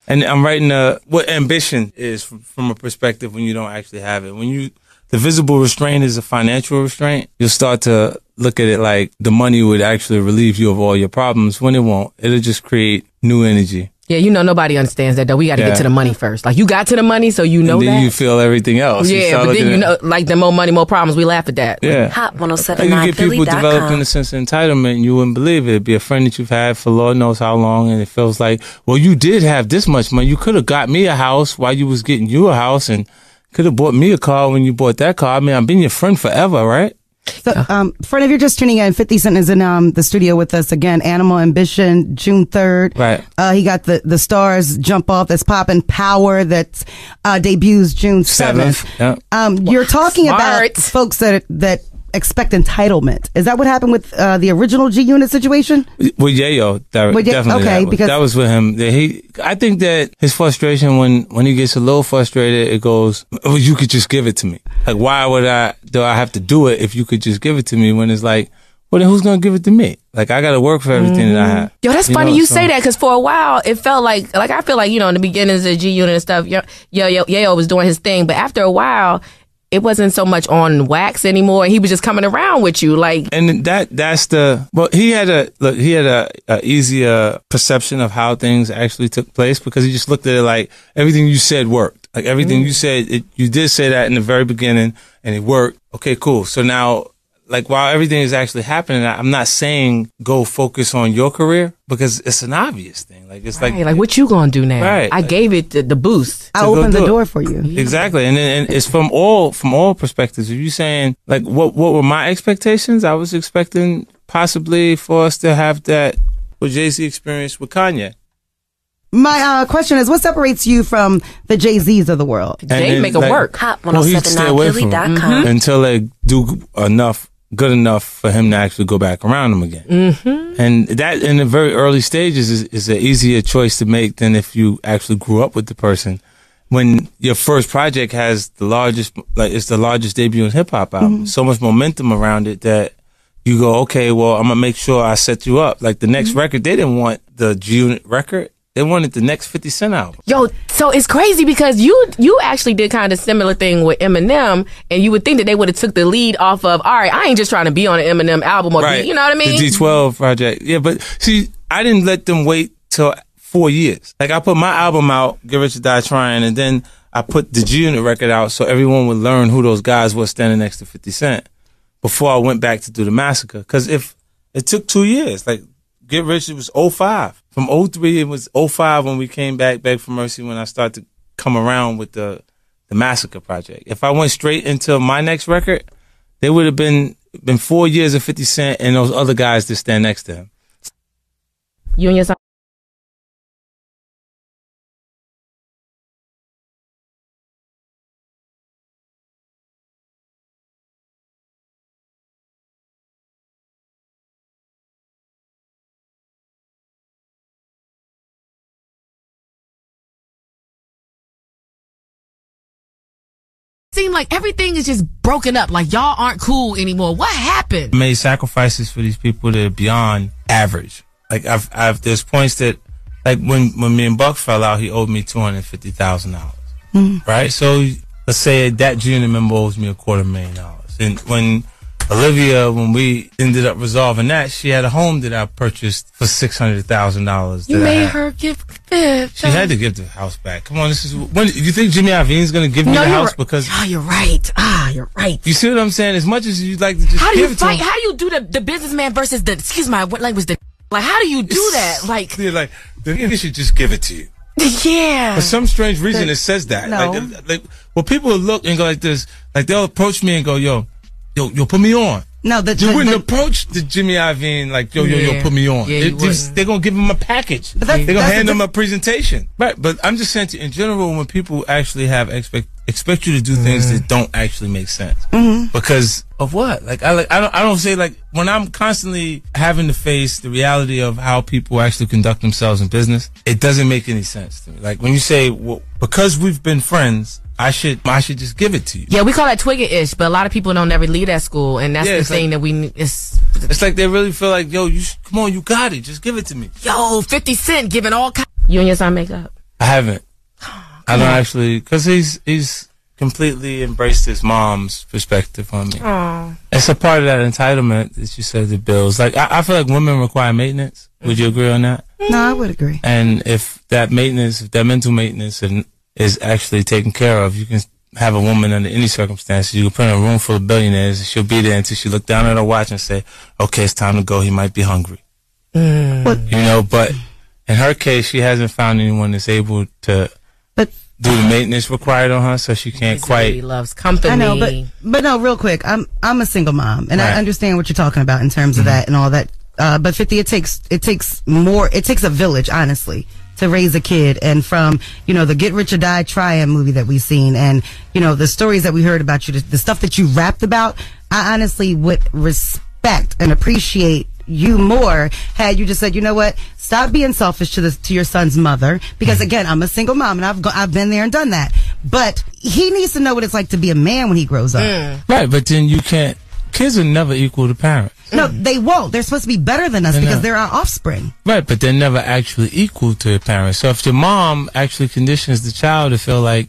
And I'm writing what ambition is from a perspective when you don't actually have it. When the visible restraint is a financial restraint, you'll start to look at it like the money would actually relieve you of all your problems, when it won't. It'll just create new energy. Yeah, you know, nobody understands that, though. We got to get to the money first. Like, you got to the money, so you know that. And then you feel everything else. Yeah, but then you know, like, the more money, more problems. We laugh at that. Yeah. Hot You get people developing a sense of entitlement, and you wouldn't believe it. It'd be a friend that you've had for Lord knows how long, and it feels like, well, you did have this much money. You could have got me a house while you was getting you a house, and could have bought me a car when you bought that car. I mean, I've been your friend forever, right? So, friend, if you're just tuning in, 50 Cent is in the studio with us again. Animal Ambition, June 3rd. Right. He got the Stars Jump Off that's popping. Power that debuts June 7th. Yeah. You're talking about folks that expect entitlement. Is that what happened with the original G Unit situation? With Yayo, definitely. Okay, because that was with him. I think that his frustration when he gets a little frustrated, it goes, "Oh, you could just give it to me. Like, why do I have to do it if you could just give it to me?" When it's like, well, then who's gonna give it to me? Like, I gotta work for everything that I have. Yo, that's funny you say that, because for a while it felt like I feel like, you know, in the beginnings of G Unit and stuff, Yayo was doing his thing, but after a while, it wasn't so much on wax anymore. He was just coming around with you, like. And that's he had a easier perception of how things actually took place, because he just looked at it like everything you said worked. Like everything you said, you did say that in the very beginning, and it worked. Okay, cool. So now, like, while everything is actually happening, I'm not saying go focus on your career, because it's an obvious thing. Like, it's like what you gonna do now? Right. I gave it the boost. I opened the door for you. Exactly. And it's from all perspectives. If you're saying, like, what were my expectations? I was expecting possibly for us to have that what Jay-Z experienced with Kanye. My question is, what separates you from the Jay-Z's of the world? They make it work. He'd stay away from him until they do good enough for him to actually go back around them again. Mm-hmm. And that, in the very early stages, is an easier choice to make than if you actually grew up with the person. When your first project has it's the largest debut in hip hop album, so much momentum around it that you go, okay, well, I'm gonna make sure I set you up. Like the next record, they didn't want the G Unit record. They wanted the next 50 Cent album. Yo, so it's crazy because you actually did kind of similar thing with Eminem, and you would think that they would have took the lead off of, all right, I ain't just trying to be on an Eminem album, or you know what I mean? The D12 project. Yeah, but see, I didn't let them wait till 4 years. Like, I put my album out, Get Rich or Die Trying, and then I put the G Unit record out so everyone would learn who those guys were standing next to 50 Cent before I went back to do the Massacre. Because if it took 2 years, like, Get Rich, it was 05. From 03, it was 05 when we came back, Beg for Mercy, when I started to come around with the Massacre project. If I went straight into my next record, there would have been 4 years of 50 Cent and those other guys that stand next to him. You and your son. Seem like everything is just broken up. Like, y'all aren't cool anymore. What happened? I made sacrifices for these people that are beyond average. Like, there's points that, like, when me and Buck fell out, he owed me $250,000. Right? So let's say that junior member owes me $250,000. And when Olivia, when we ended up resolving that, she had a home that I purchased for $600,000. You made her give it. She had to give the house back. Come on, this is when you think Jimmy Iovine's gonna give me the house because? Oh, you're right. You're right. You see what I'm saying? As much as you'd like to just give it to him. How do you do the businessman versus the? Excuse my what language? Like, how do you do that? Like, yeah, like they should just give it to you. Yeah. For some strange reason, it says that. No. Like, well, people will look and go like this. Like, they'll approach me and go, yo, put me on. No, you wouldn't approach the Jimmy Iovine like, yo, put me on. Yeah, they're going to give him a package. They're going to hand him a presentation. Right, but I'm just saying, in general, when people actually have expect you to do things that don't actually make sense. Because of what? Like, I don't say, like, when I'm constantly having to face the reality of how people actually conduct themselves in business, it doesn't make any sense to me. Like, when you say, well, because we've been friends, I should just give it to you. Yeah, we call that twigger-ish, but a lot of people don't ever leave that school, and that's the thing that we. It's like they really feel like, yo, come on, you got it, just give it to me. Yo, 50 Cent giving all kinds. You and your son make up. I haven't. I don't actually, because he's completely embraced his mom's perspective on me. Aww. It's a part of that entitlement that you said, the bills. Like, I feel like women require maintenance. Would you agree on that? No, I would agree. And if that maintenance, if that mental maintenance is actually taken care of, you can have a woman under any circumstances. You can put her in a room full of billionaires, and she'll be there until she look down at her watch and say, okay, it's time to go. He might be hungry. But, You know, but in her case, she hasn't found anyone that's able to do the maintenance required on her, so she can't quite. He loves company. I know, but no, real quick. I'm a single mom, and Right. I understand what you're talking about in terms of that and all that. But 50, it takes more. It takes a village, honestly, to raise a kid. And from the Get Rich or Die Trying movie that we've seen, and the stories that we heard about you, the stuff that you rapped about, I honestly would respect and appreciate you more had you just said, you know what, stop being selfish to your son's mother, because again, I'm a single mom and I've been there and done that, but he needs to know what it's like to be a man when he grows up. Right, but then you can't. Kids are never equal to parents. No, they won't. They're supposed to be better than us because they're our offspring. Right, but they're never actually equal to their parents. So if your mom actually conditions the child to feel like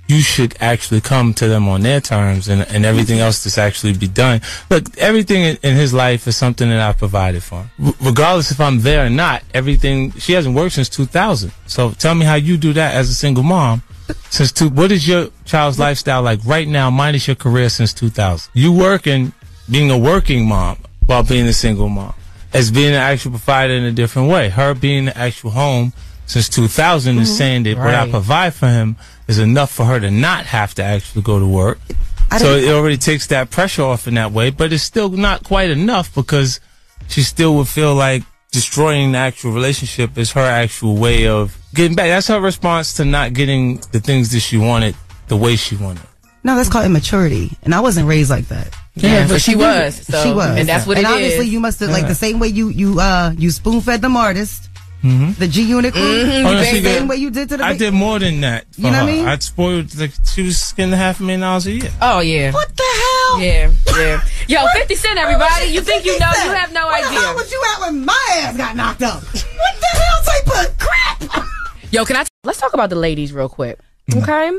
you should actually come to them on their terms and everything else that's actually be done. Look, everything in his life is something that I provided for him. Regardless if I'm there or not, everything, she hasn't worked since 2000. So tell me how you do that as a single mom. What is your child's lifestyle like right now, minus your career since 2000? You working, being a working mom while being a single mom. As being an actual provider in a different way. Her being the actual home since 2000 is saying that what I provide for him is enough for her to not have to actually go to work. So it already takes that pressure off in that way, but it's still not quite enough because she still would feel like destroying the actual relationship is her actual way of getting back. That's her response to not getting the things that she wanted the way she wanted. No, that's called immaturity, and I wasn't raised like that. Yeah, but she was. So, she was, and that's what and it is. And obviously, you must have like the same way you spoon fed them artists. The G Unit crew, the same way you did to the. I did more than that. For you know her. what I mean? I'd spoiled. She was getting $500,000 a year. Oh yeah. What the hell? Yeah. Yo, 50 Cent, everybody. You think you know? You have no idea. Where the hell was you at when my ass got knocked up? What the hell type of crap? Yo, let's talk about the ladies real quick. Okay.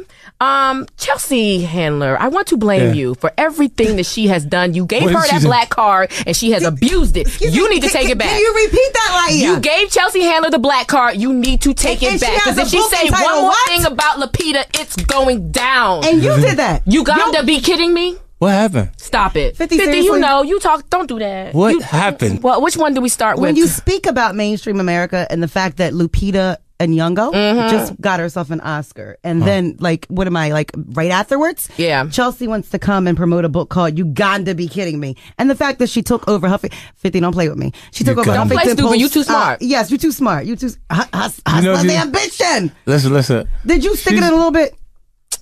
Chelsea Handler, I want to blame you for everything that she has done. You gave her that black card and she has abused it. You need to take it back. Can you repeat that right here? You gave Chelsea Handler the black card. You need to take it back. Because if she say one more thing about Lapita, it's going down. And you did that. You got to be kidding me? What happened? Stop it. 50, you know, you talk, don't do that. What happened? Well, which one do we start with? When you speak about mainstream America and the fact that Lupita and Nyong'o just got herself an Oscar, and then what am I right afterwards? Yeah, Chelsea wants to come and promote a book called "You Got to Be Kidding Me," and the fact that she took over Huffington. 50, don't play with me. She took over. Don't play stupid. You too smart. Yes, you too smart. You too. Hustler's ambition. Listen. Did you stick it in a little bit?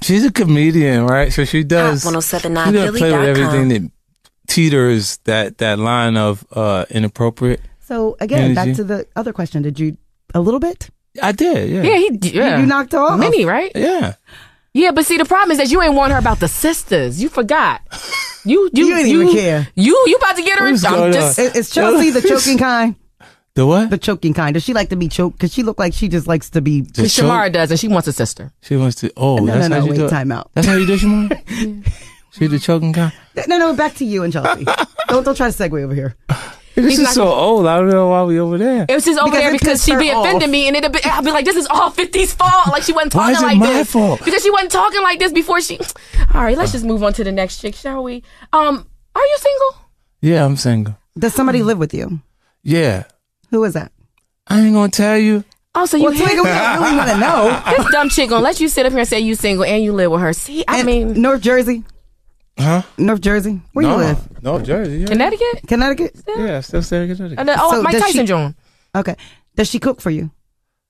She's a comedian, right? So she does. 1079 She does play with everything Philly.com. that teeters that line of inappropriate. So again, energy. back to the other question. Did you a little bit? I did, yeah. Yeah, You knocked her off. Mini, right? Yeah. Yeah, but see, the problem is that you ain't warn her about the sisters. You forgot. You didn't even care. You about to get her in. Is Chelsea the choking kind? The what? The choking kind. Does she like to be choked? Because she look like she just likes to be. Shamara does, and she wants a sister. She wants to. Oh, No, that's how you wait, do it. time out. That's how you do it, Shamara? She the choking guy? No, back to you and Chelsea. don't try to segue over here. This is so old. I don't know why we over there. It was just over there because she be offending me, and I'll be like, "This is all 50's fault." Like she wasn't talking Why is it like my this fault? because she wasn't talking like this before she. All right, let's just move on to the next chick, shall we? Are you single? Yeah, I'm single. Does somebody live with you? Yeah. Who is that? I ain't gonna tell you. Oh, so you we don't really want to know. This dumb chick gonna let you sit up here and say you single and you live with her. See, I mean, North Jersey. Huh? North Jersey. Where you live? North Jersey. Yeah. Connecticut. Yeah, still saying Connecticut. Mike does Tyson she- joint. Okay. Does she cook for you?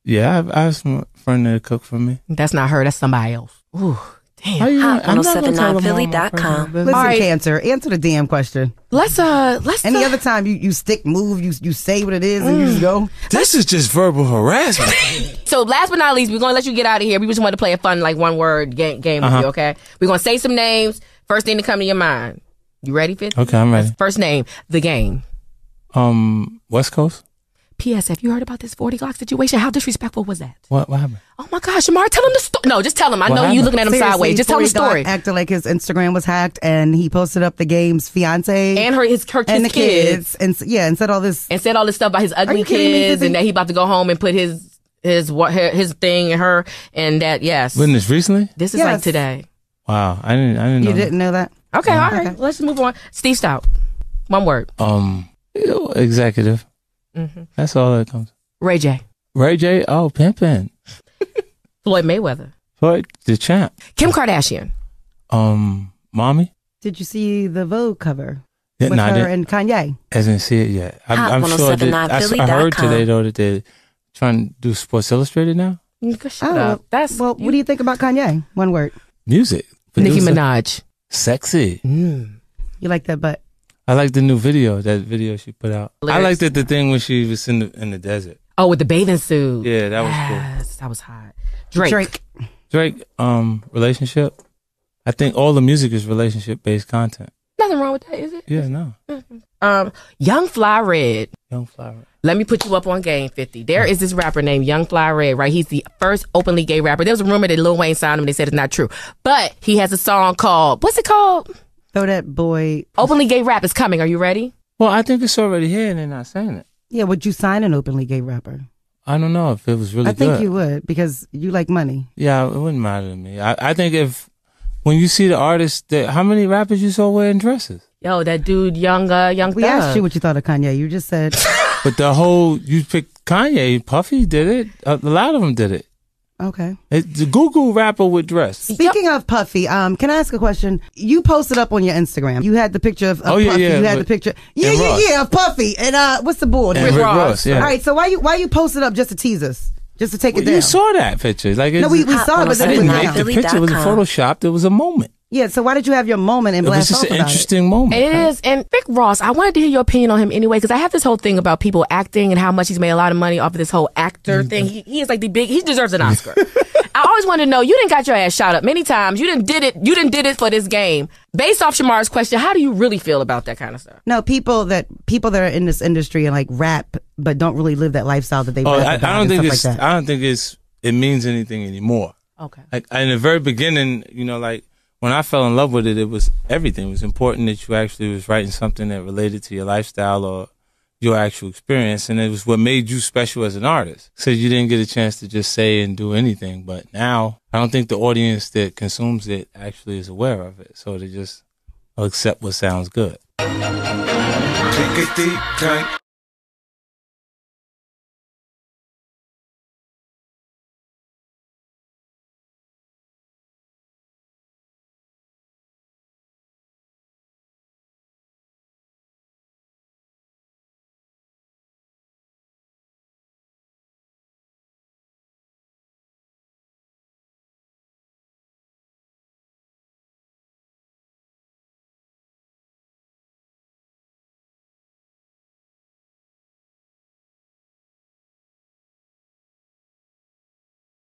Yeah, I have some friend that cook for me. That's not her. That's somebody else. Ooh, damn. How you Hot I'm not gonna tell them all my 1079philly.com. personal business. Listen, right. Cancer. Answer the damn question. Let's Any other time you stick, move, you say what it is, and you just go. This is just verbal harassment. So last but not least, we're gonna let you get out of here. We just want to play a fun one word game with you. Okay, we're gonna say some names. First thing to come to your mind. You ready, Fitz? Okay, I'm ready. First name, The Game. West Coast. P.S. Have you heard about this 40 Glocc situation? How disrespectful was that? What happened? Oh my gosh, Shamar, tell him the story. No, just tell him. I know you looking at him sideways. Just tell him the story. Acted like his Instagram was hacked, and he posted up the game's fiance and his kids, and said all this stuff about his ugly kids, and that he about to go home and put his thing in her, and that Wasn't this recently? This is like today. Wow, I didn't know. You didn't know that? Okay, all right. Okay. Let's move on. Steve Stout. One word. Executive. Mm-hmm. That's all that comes. Ray J. Oh, pimpin'. Floyd Mayweather. Floyd, the champ. Kim Kardashian. Mommy. Did you see the Vogue cover? Yeah, with her and Kanye? I didn't see it yet. I'm sure that I heard today though that they're trying to do Sports Illustrated now. Shut up. What do you think about Kanye? One word. Music. Nicki Minaj. Sexy. You like that butt? I like the new video. That video she put out. Lyrics. I liked the thing when she was in the desert. Oh, with the bathing suit. Yeah, that was cool. That was hot. Drake. Relationship. I think all the music is relationship based content. Nothing wrong with that, is it? Yeah, no. Young Fly Red. Young. Let me put you up on game 50. There is this rapper named Young Fly Red, right? He's the first openly gay rapper. There was a rumor that Lil Wayne signed him. They said it's not true. But he has a song called, what's it called? Throw That Boy. Openly gay rap is coming. Are you ready? Well, I think it's already here and they're not saying it. Yeah, would you sign an openly gay rapper? I don't know if it was really good. I think you would because you like money. Yeah, it wouldn't matter to me. I think when you see the artist, how many rappers you saw wearing dresses? Yo, that dude, Young We asked you what you thought of Kanye. You just said. But you picked Kanye. Puffy did it. A lot of them did it. Okay. The Google rapper with dress. Speaking of Puffy, can I ask a question? You posted up on your Instagram. You had the picture of Puffy. You had the picture. Of Puffy. And what's the board? Rick Ross. Yeah. All right. So why you posted up just to tease us? Just to take it down? You saw that picture. Like no, we saw it, but I didn't make the picture. It was photoshopped. It was a moment. Yeah, so why did you have your moment and blast off about it? It was just an interesting moment. It is. And Rick Ross, I wanted to hear your opinion on him anyway, because I have this whole thing about people acting and how much he's made a lot of money off of this whole actor thing. He is like he deserves an Oscar. I always wanted to know, you didn't got your ass shot up many times. You didn't did it for this game. Based off Shamar's question, how do you really feel about that kind of stuff? No, people that are in this industry and like rap, but don't really live that lifestyle that they rap about. I don't think it means anything anymore. Okay. Like in the very beginning, like when I fell in love with it, it was everything. It was important that you actually was writing something that related to your lifestyle or your actual experience, and it was what made you special as an artist. So you didn't get a chance to just say and do anything. But now, I don't think the audience that consumes it actually is aware of it. So they just accept what sounds good.